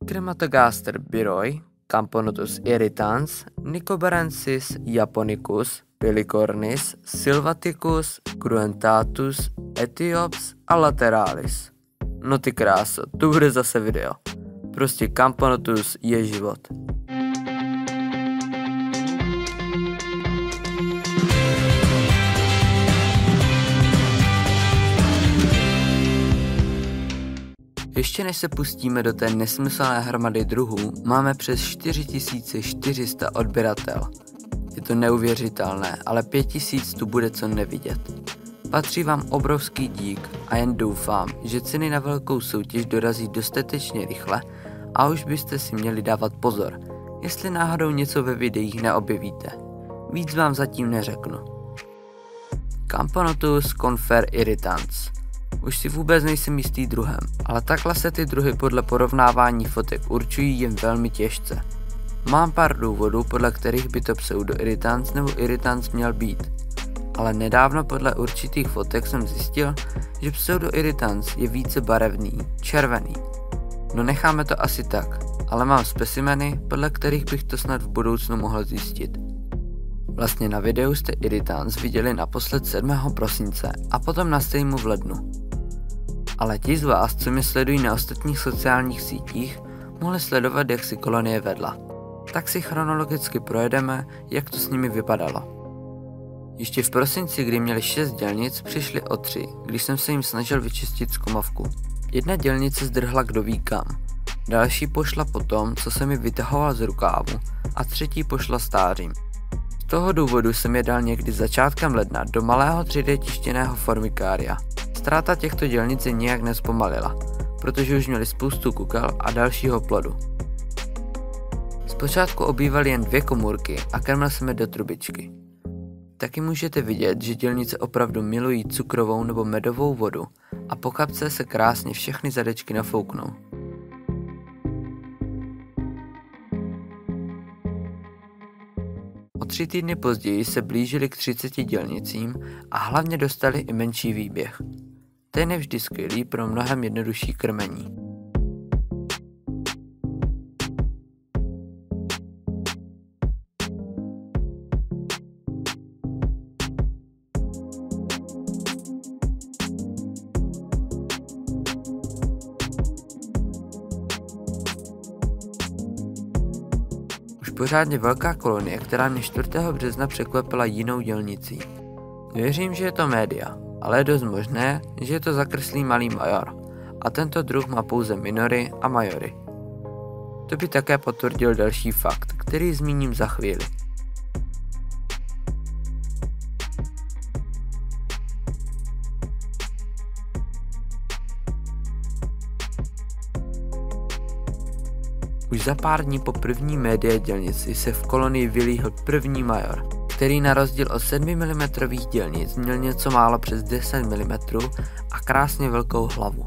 Trematogaster biroi, Camponotus irritans, Nicobarensis japonicus, Pilicornis, Sylvaticus, Cruentatus, Ethiops a Lateralis. No ty kráso, tu bude zase video. Prostě Camponotus je život. Ještě než se pustíme do té nesmyslné hromady druhů, máme přes 4400 odběratel. Je to neuvěřitelné, ale 5000 tu bude co nevidět. Patří vám obrovský dík a jen doufám, že ceny na velkou soutěž dorazí dostatečně rychle a už byste si měli dávat pozor, jestli náhodou něco ve videích neobjevíte. Víc vám zatím neřeknu. Camponotus confer irritans. Už si vůbec nejsem jistý druhem, ale takhle se ty druhy podle porovnávání fotek určují jen velmi těžce. Mám pár důvodů, podle kterých by to pseudoirritans nebo irritans měl být, ale nedávno podle určitých fotek jsem zjistil, že pseudoirritans je více barevný, červený. No necháme to asi tak, ale mám specimeny, podle kterých bych to snad v budoucnu mohl zjistit. Vlastně na videu jste irritans viděli naposled 7. prosince a potom na streamu v lednu. Ale ti z vás, co mě sledují na ostatních sociálních sítích, mohli sledovat, jak si kolonie vedla. Tak si chronologicky projedeme, jak to s nimi vypadalo. Ještě v prosinci, kdy měli 6 dělnic, přišli o 3, když jsem se jim snažil vyčistit zkumovku. Jedna dělnice zdrhla kdo ví kam, další pošla po tom, co jsem mi vytahoval z rukávu a třetí pošla stářím. Z toho důvodu jsem je dal někdy začátkem ledna do malého 3D tištěného formikária. Ztráta těchto dělnic je nijak nezpomalila, protože už měli spoustu kukel a dalšího plodu. Zpočátku obývali jen 2 komůrky a krmil jsem je do trubičky. Taky můžete vidět, že dělnice opravdu milují cukrovou nebo medovou vodu a po kapce se krásně všechny zadečky nafouknou. O 3 týdny později se blížili k 30 dělnicím a hlavně dostali i menší výběh. Ten je vždy skvělý pro mnohem jednodušší krmení. Už pořádně velká kolonie, která mě 4. března překvapila jinou dělnicí. Věřím, že je to média, ale je dost možné, že je to zakrslý malý major a tento druh má pouze minory a majory. To by také potvrdil další fakt, který zmíním za chvíli. Už za pár dní po první média dělnici se v kolonii vylíhl první major, který na rozdíl od 7 mm dělnic měl něco málo přes 10 mm a krásně velkou hlavu.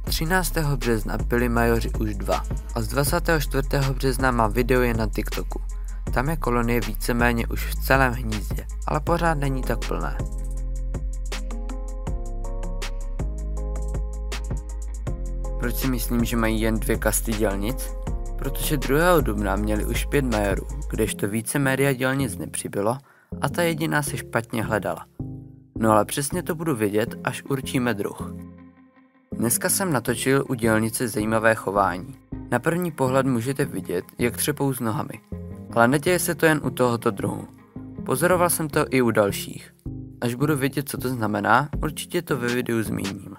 Z 13. března byli majoři už 2 a z 24. března mám video jen na TikToku. Tam je kolonie víceméně už v celém hnízdě, ale pořád není tak plné. Proč si myslím, že mají jen 2 kasty dělnic? Protože 2. dubna měli už 5 majorů, kdežto více média dělnic nepřibylo a ta jediná se špatně hledala. No ale přesně to budu vědět, až určíme druh. Dneska jsem natočil u dělnice zajímavé chování. Na první pohled můžete vidět, jak třepou s nohami. Ale neděje se to jen u tohoto druhu. Pozoroval jsem to i u dalších. Až budu vědět, co to znamená, určitě to ve videu zmíním.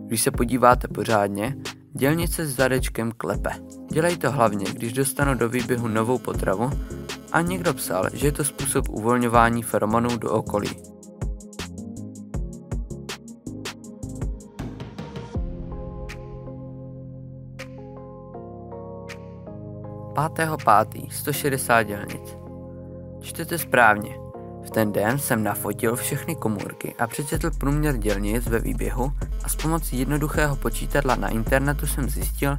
Když se podíváte pořádně, dělnice s zadečkem klepe. Dělají to hlavně, když dostanou do výběhu novou potravu a někdo psal, že je to způsob uvolňování feromonů do okolí. 5.5. 160 dělnic. Čtete správně. V ten den jsem nafotil všechny komůrky a přečetl průměr dělnic ve výběhu a s pomocí jednoduchého počítadla na internetu jsem zjistil,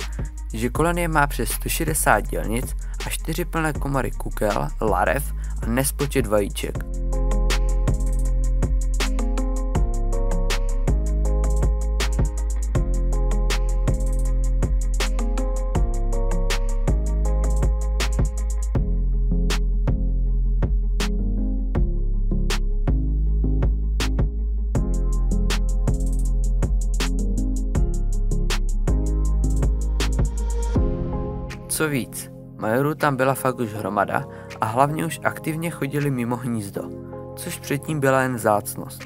že kolonie má přes 160 dělnic a 4 plné komory kukel, larev a nespočet vajíček. Co víc, majorů tam byla fakt už hromada a hlavně už aktivně chodili mimo hnízdo, což předtím byla jen vzácnost.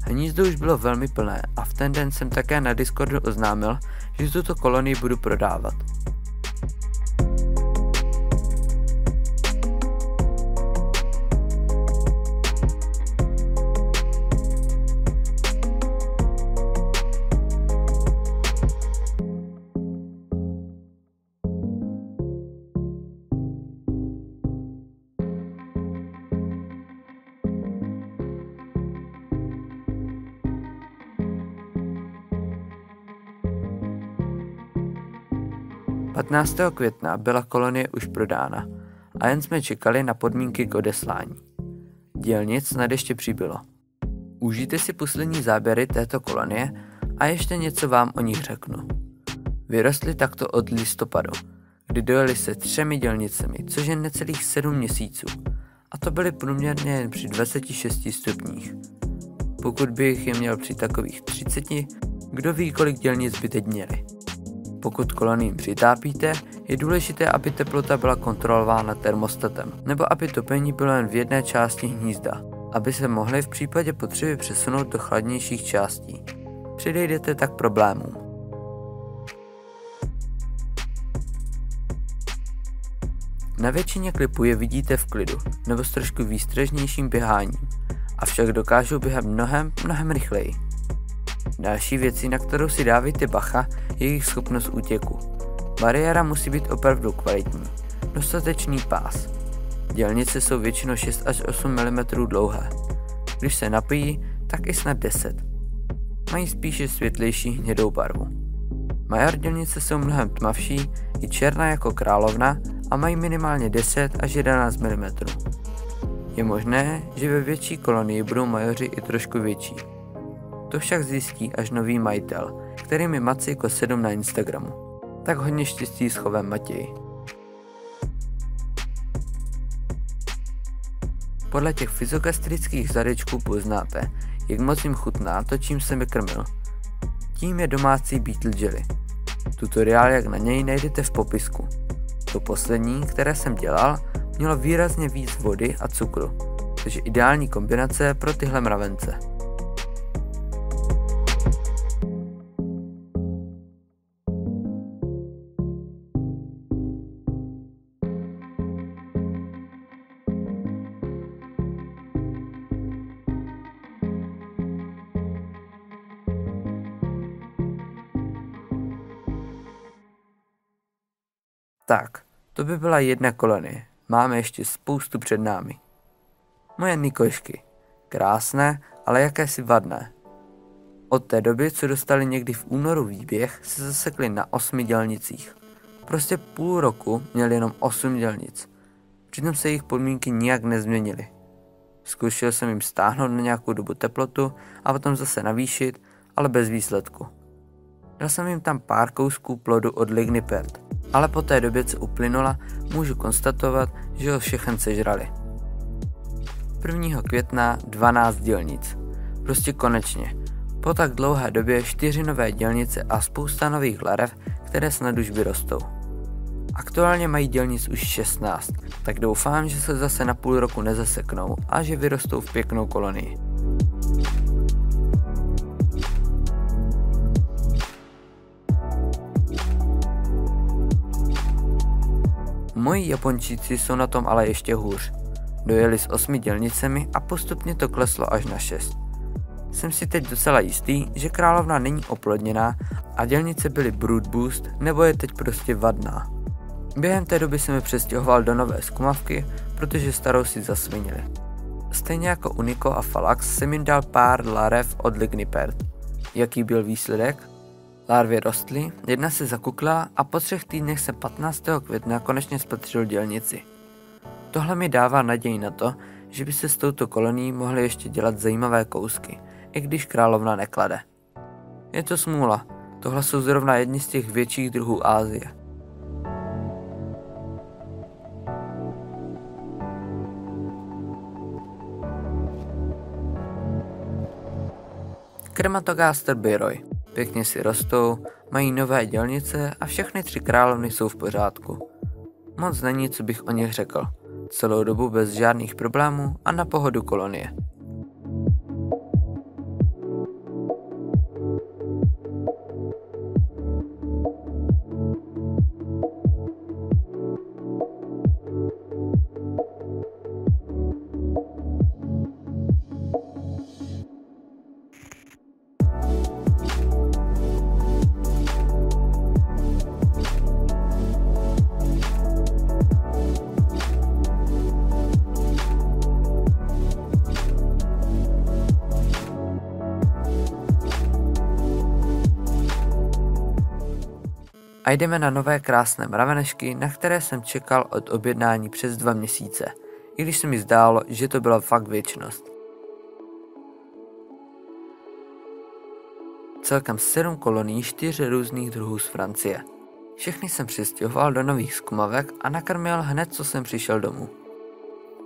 Hnízdo už bylo velmi plné a v ten den jsem také na Discordu oznámil, že tuto kolonii budu prodávat. Dne 15. května byla kolonie už prodána a jen jsme čekali na podmínky k odeslání. Dělnic snad ještě přibylo. Užijte si poslední záběry této kolonie a ještě něco vám o nich řeknu. Vyrostly takto od listopadu, kdy dojeli se 3 dělnicemi, což je necelých 7 měsíců. A to byly průměrně jen při 26 stupních. Pokud bych je měl při takových 30, kdo ví, kolik dělnic by teď měli. Pokud kolonii přitápíte, je důležité, aby teplota byla kontrolována termostatem, nebo aby topení bylo jen v jedné části hnízda, aby se mohli v případě potřeby přesunout do chladnějších částí. Předejdete tak problémům. Na většině klipů je vidíte v klidu, nebo s trošku výstřežnějším běháním, avšak dokážou běhat mnohem rychleji. Další věcí, na kterou si dávejte bacha, je jejich schopnost útěku. Bariéra musí být opravdu kvalitní. Dostatečný pás. Dělnice jsou většinou 6 až 8 mm dlouhé. Když se napijí, tak i snad 10. Mají spíše světlejší hnědou barvu. Major dělnice jsou mnohem tmavší, i černá jako královna a mají minimálně 10 až 11 mm. Je možné, že ve větší kolonii budou majoři i trošku větší. To však zjistí až nový majitel, kterým je Macejko 7 na Instagramu. Tak hodně štěstí s chovem, Matěj. Podle těch fyzogastrických zadečků poznáte, jak moc jim chutná to, čím jsem je krmil. Tím je domácí beetle jelly. Tutoriál, jak na něj, najdete v popisku. To poslední, které jsem dělal, mělo výrazně víc vody a cukru, takže ideální kombinace pro tyhle mravence. Tak, to by byla jedna kolonie. Máme ještě spoustu před námi. Moje nikošky. Krásné, ale jakési vadné. Od té doby, co dostali někdy v únoru výběh, se zasekli na 8 dělnicích. Prostě půl roku měli jenom 8 dělnic. Přitom se jejich podmínky nijak nezměnily. Zkoušel jsem jim stáhnout na nějakou dobu teplotu a potom zase navýšit, ale bez výsledku. Dal jsem jim tam pár kousků plodu od Lignipert, ale po té době, co uplynula, můžu konstatovat, že ho všechen sežrali. 1. května 12 dělnic. Prostě konečně. Po tak dlouhé době 4 nové dělnice a spousta nových larev, které snad už vyrostou. Aktuálně mají dělnic už 16, tak doufám, že se zase na půl roku nezaseknou a že vyrostou v pěknou kolonii. Moji Japončíci jsou na tom ale ještě hůř. Dojeli s 8 dělnicemi a postupně to kleslo až na 6. jsem si teď docela jistý, že královna není oplodněná a dělnice byly brood boost nebo je teď prostě vadná. Během té doby jsem mi přestěhoval do nové skumavky, protože starou si zasvinili. Stejně jako Unico a Falax jsem jim dal pár larev od Lignipert. Jaký byl výsledek? Larvy rostly, jedna se zakukla a po 3 týdnech jsem 15. května konečně spatřil dělnici. Tohle mi dává naději na to, že by se s touto kolonií mohly ještě dělat zajímavé kousky, i když královna neklade. Je to smůla, tohle jsou zrovna jedni z těch větších druhů Asie. Krematogaster biroi. Pěkně si rostou, mají nové dělnice a všechny 3 královny jsou v pořádku. Moc není, co bych o nich řekl. Celou dobu bez žádných problémů a na pohodu kolonie. A jdeme na nové krásné mravenešky, na které jsem čekal od objednání přes 2 měsíce, i když se mi zdálo, že to byla fakt věčnost. Celkem 7 kolonií 4 různých druhů z Francie. Všechny jsem přistěhoval do nových skumavek a nakrmil hned, co jsem přišel domů.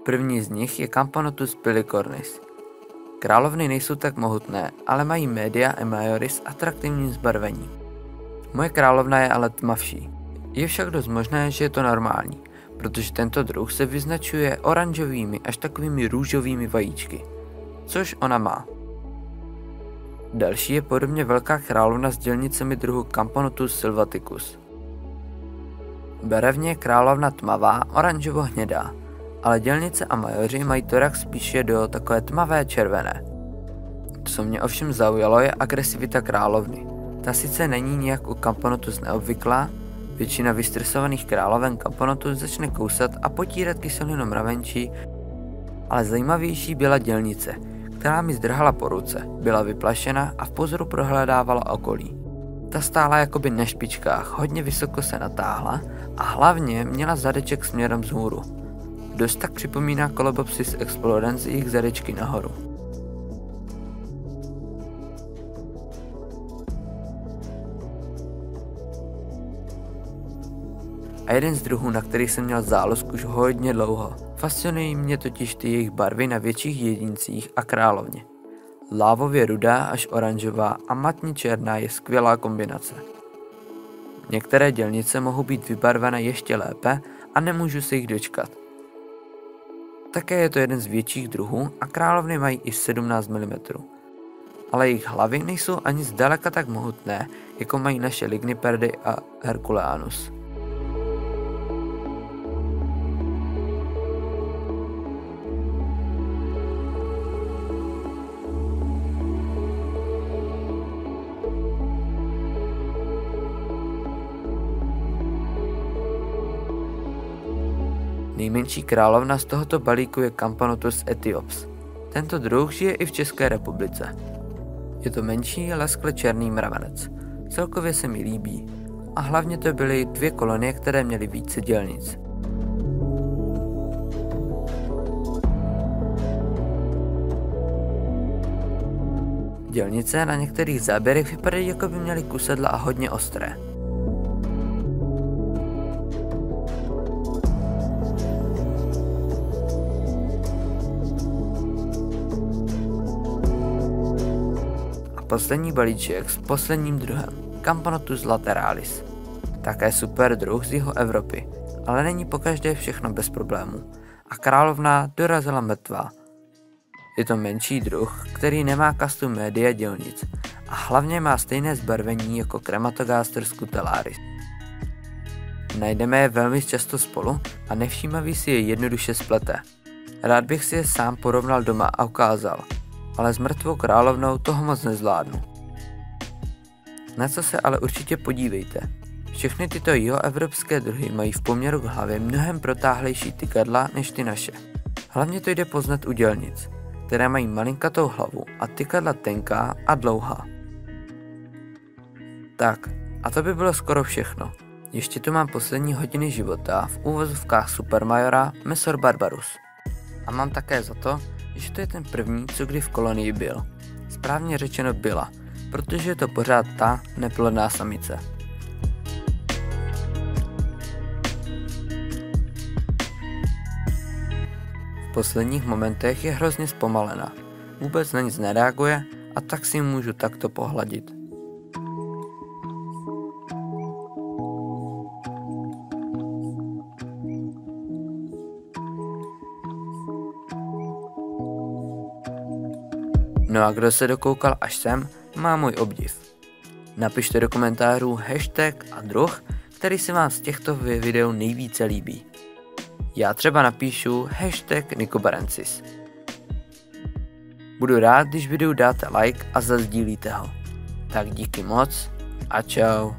První z nich je Camponotus pilicornis. Královny nejsou tak mohutné, ale mají media e majoris atraktivní zbarvení. Moje královna je ale tmavší. Je však dost možné, že je to normální, protože tento druh se vyznačuje oranžovými až takovými růžovými vajíčky, což ona má. Další je podobně velká královna s dělnicemi druhu Camponotus sylvaticus. Berevně je královna tmavá, oranžovo-hnědá, ale dělnice a majoři mají torax spíše do takové tmavé červené. Co mě ovšem zaujalo, je agresivita královny. Ta sice není nějak u Camponotus neobvyklá, většina vystresovaných královen Camponotus začne kousat a potírat kyselinu mravenčí, ale zajímavější byla dělnice, která mi zdrhala po ruce, byla vyplašena a v pozoru prohledávala okolí. Ta stála jakoby na špičkách, hodně vysoko se natáhla a hlavně měla zadeček směrem vzhůru. Dost tak připomíná Colobopsis explorans jejich zadečky nahoru. A jeden z druhů, na který jsem měl zálusk už hodně dlouho. Fascinují mě totiž ty jejich barvy na větších jedincích a královně. Lávově rudá až oranžová a matně černá je skvělá kombinace. Některé dělnice mohou být vybarvené ještě lépe a nemůžu se jich dočkat. Také je to jeden z větších druhů a královny mají i 17 mm. Ale jejich hlavy nejsou ani zdaleka tak mohutné, jako mají naše Ligniperdy a Herculeanus. Nejmenší královna z tohoto balíku je Camponotus aethiops. Tento druh žije i v České republice. Je to menší, leskle černý mravenec. Celkově se mi líbí. A hlavně to byly 2 kolonie, které měly více dělnic. Dělnice na některých záběrech vypadají, jako by měly kusedla a hodně ostré. Poslední balíček s posledním druhem, Camponotus lateralis. Také super druh z jihu Evropy, ale není pokaždé všechno bez problémů. A královna dorazila mrtvá. Je to menší druh, který nemá kastu media dělnic a hlavně má stejné zbarvení jako Crematogaster scutellaris. Najdeme je velmi často spolu a nevšímavý si je jednoduše splete. Rád bych si je sám porovnal doma a ukázal. ale s mrtvou královnou toho moc nezvládnu. Na co se ale určitě podívejte. Všechny tyto jihoevropské druhy mají v poměru k hlavě mnohem protáhlejší tykadla než ty naše. Hlavně to jde poznat u dělnic, které mají malinkatou hlavu a tykadla tenká a dlouhá. Tak, a to by bylo skoro všechno. Ještě tu mám poslední hodiny života v úvozovkách Supermajora Mesor Barbarus. A mám také za to, že to je ten první, co kdy v kolonii byl. Správně řečeno byla, protože je to pořád ta neplodná samice. V posledních momentech je hrozně zpomalená. Vůbec na nic nereaguje a tak si můžu takto pohladit. No a kdo se dokoukal až sem, má můj obdiv. Napište do komentářů hashtag a druh, který se vám z těchto videů nejvíce líbí. Já třeba napíšu hashtag Nicobarensis. Budu rád, když videu dáte like a zazdílíte ho. Tak díky moc a čau.